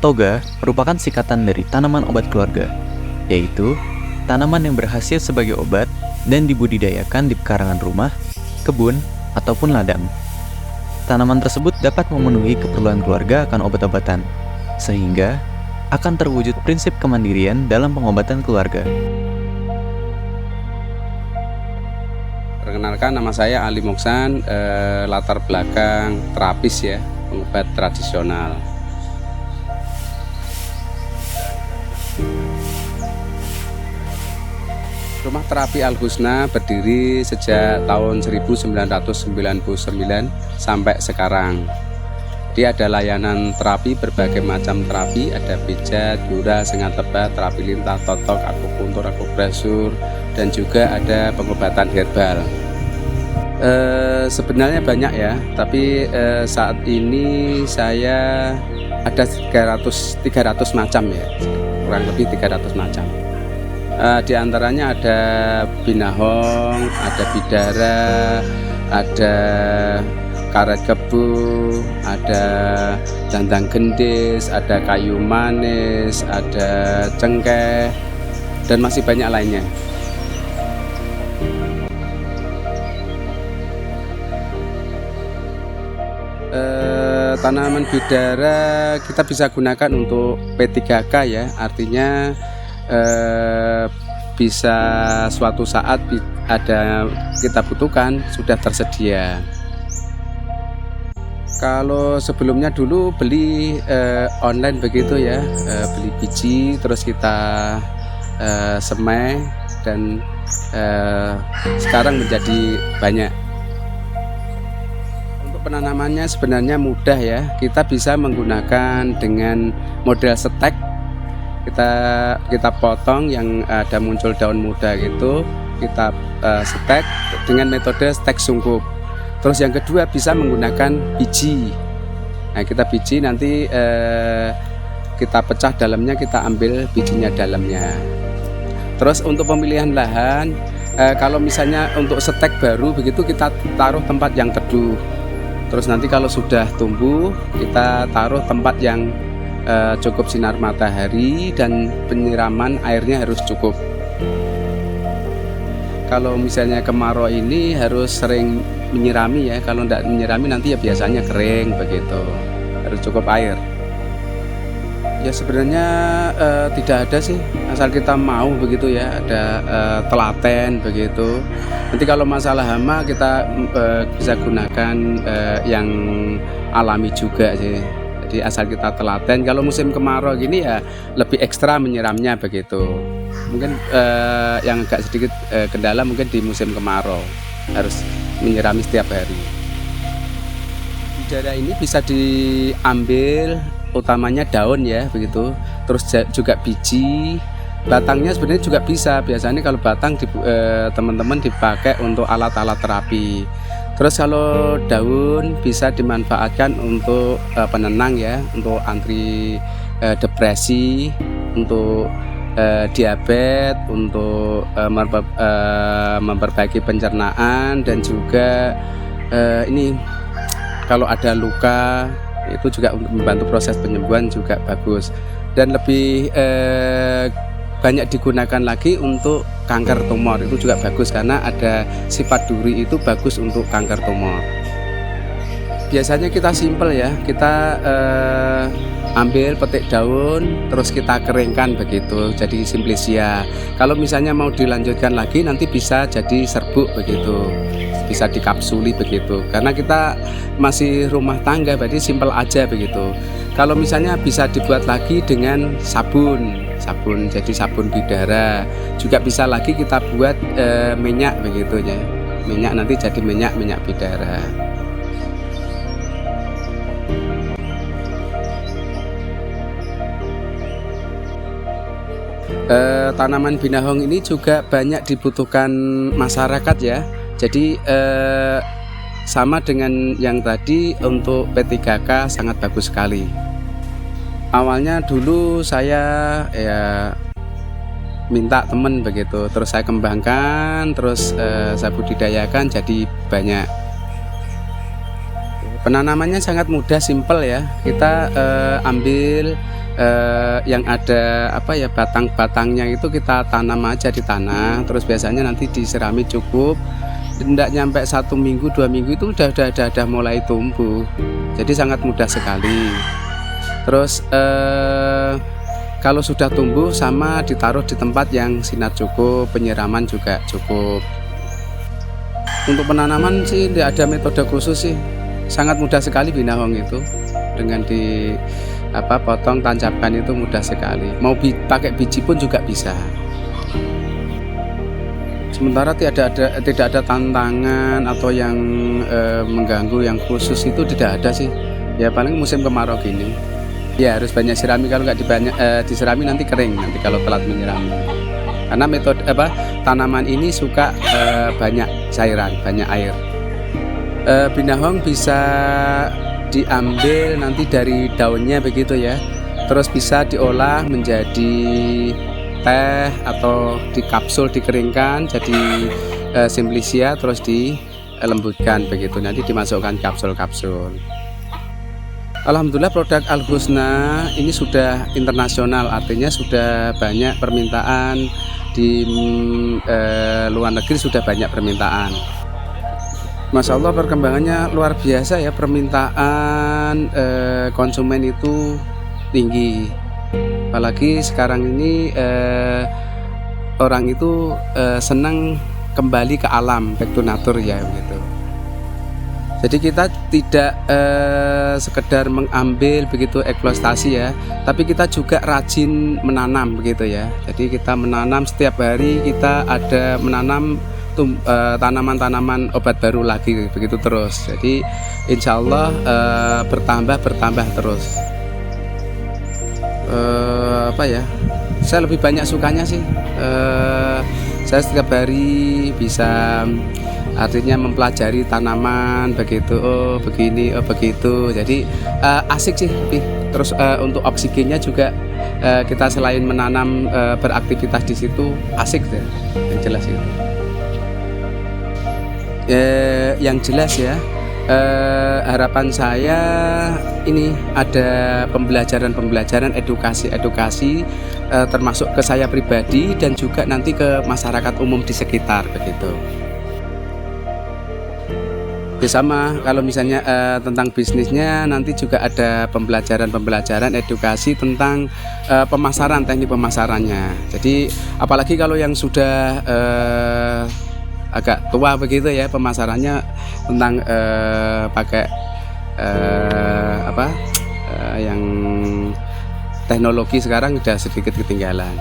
Toga merupakan singkatan dari tanaman obat keluarga, yaitu tanaman yang berhasil sebagai obat dan dibudidayakan di pekarangan rumah, kebun, ataupun ladang. Tanaman tersebut dapat memenuhi keperluan keluarga akan obat-obatan, sehingga akan terwujud prinsip kemandirian dalam pengobatan keluarga. Perkenalkan, nama saya Ali Moksan, latar belakang terapis ya, pengobat tradisional. Rumah Terapi Al Husna berdiri sejak tahun 1999 sampai sekarang. Dia ada layanan terapi, berbagai macam terapi, ada pijat, gura, sengat tebak, terapi lintah, totok, akupuntur, akupresur, dan juga ada pengobatan herbal. Sebenarnya banyak ya, tapi saat ini saya ada 300 macam ya, kurang lebih 300 macam. Di antaranya ada binahong, ada bidara, ada karet kebu, ada dandang gendis, ada kayu manis, ada cengkeh, dan masih banyak lainnya. Tanaman bidara kita bisa gunakan untuk P3K ya, artinya bisa suatu saat ada kita butuhkan sudah tersedia. Kalau sebelumnya dulu beli online begitu ya, beli biji terus kita semai dan sekarang menjadi banyak. Untuk penanamannya sebenarnya mudah ya, kita bisa menggunakan dengan model stek. Kita potong yang ada muncul daun muda gitu, kita stek dengan metode stek sungkup. Terus yang kedua bisa menggunakan biji. Nah, kita biji nanti kita pecah dalamnya, kita ambil bijinya dalamnya. Terus untuk pemilihan lahan, kalau misalnya untuk stek baru begitu kita taruh tempat yang teduh. Terus nanti kalau sudah tumbuh kita taruh tempat yang cukup sinar matahari dan penyiraman airnya harus cukup. Kalau misalnya kemarau ini harus sering menyirami ya, kalau tidak menyirami nanti ya biasanya kering begitu, harus cukup air. Ya sebenarnya tidak ada sih, asal kita mau begitu ya, ada telaten begitu. Nanti kalau masalah hama kita bisa gunakan yang alami juga sih. Jadi asal kita telaten. Kalau musim kemarau gini ya lebih ekstra menyiramnya begitu. Mungkin yang agak sedikit kendala mungkin di musim kemarau harus menyirami setiap hari. Bidara ini bisa diambil utamanya daun ya begitu. Terus juga biji, batangnya sebenarnya juga bisa. Biasanya kalau batang teman-teman dipakai untuk alat-alat terapi. Terus kalau daun bisa dimanfaatkan untuk penenang ya, untuk anti depresi, untuk diabetes, untuk memperbaiki pencernaan, dan juga ini kalau ada luka itu juga untuk membantu proses penyembuhan juga bagus, dan lebih banyak digunakan lagi untuk kanker tumor. Itu juga bagus karena ada sifat duri, itu bagus untuk kanker tumor. Biasanya kita simpel ya, kita ambil petik daun terus kita keringkan begitu jadi simplisia. Kalau misalnya mau dilanjutkan lagi nanti bisa jadi serbuk begitu, bisa dikapsuli begitu, karena kita masih rumah tangga berarti simpel aja begitu. Kalau misalnya bisa dibuat lagi dengan sabun jadi sabun bidara, juga bisa lagi kita buat minyak begitu ya, minyak nanti jadi minyak bidara. Tanaman binahong ini juga banyak dibutuhkan masyarakat ya. Jadi sama dengan yang tadi, untuk P3K sangat bagus sekali. Awalnya dulu saya ya minta temen begitu, terus saya kembangkan, terus saya budidayakan jadi banyak. Penanamannya sangat mudah, simpel ya. Kita ambil yang ada apa ya, batang-batangnya itu kita tanam aja di tanah, terus biasanya nanti disirami cukup, tidak nyampe 1 minggu 2 minggu itu udah mulai tumbuh, jadi sangat mudah sekali. Terus kalau sudah tumbuh sama ditaruh di tempat yang sinar cukup, penyiraman juga cukup. Untuk penanaman sih tidak ada metode khusus sih, sangat mudah sekali binahong itu, dengan potong tancapkan itu mudah sekali. Mau pakai biji pun juga bisa. Sementara tidak ada tantangan atau yang mengganggu yang khusus itu tidak ada sih. Ya paling musim kemarau gini. Ya harus banyak sirami, kalau nggak diserami nanti kering nanti kalau telat menyirami. Karena metode tanaman ini suka banyak cairan, banyak air. Binahong bisa diambil nanti dari daunnya begitu ya. Terus bisa diolah menjadi teh atau di kapsul dikeringkan jadi simplicia, terus dilembutkan begitu, nanti dimasukkan kapsul-kapsul. Alhamdulillah produk Al Husna ini sudah internasional, artinya sudah banyak permintaan di luar negeri, sudah banyak permintaan. Masya Allah perkembangannya luar biasa ya, permintaan konsumen itu tinggi. Apalagi sekarang ini orang itu senang kembali ke alam, back to nature ya gitu. Jadi kita tidak sekedar mengambil begitu eksploitasi ya, tapi kita juga rajin menanam begitu ya. Jadi kita menanam setiap hari, kita ada menanam tanaman-tanaman obat baru lagi begitu terus. Jadi insya Allah bertambah terus. Saya lebih banyak sukanya sih. Saya setiap hari bisa artinya mempelajari tanaman begitu, oh begini, oh begitu. Jadi asik sih. Terus untuk oksigennya juga kita selain menanam beraktivitas di situ asik deh. Yang jelas itu. Yang jelas ya. Harapan saya ini ada pembelajaran edukasi termasuk ke saya pribadi dan juga nanti ke masyarakat umum di sekitar begitu. Sama kalau misalnya tentang bisnisnya nanti juga ada pembelajaran edukasi tentang pemasaran, teknik pemasarannya. Jadi apalagi kalau yang sudah agak tua begitu ya, pemasarannya tentang pakai yang teknologi sekarang sudah sedikit ketinggalan.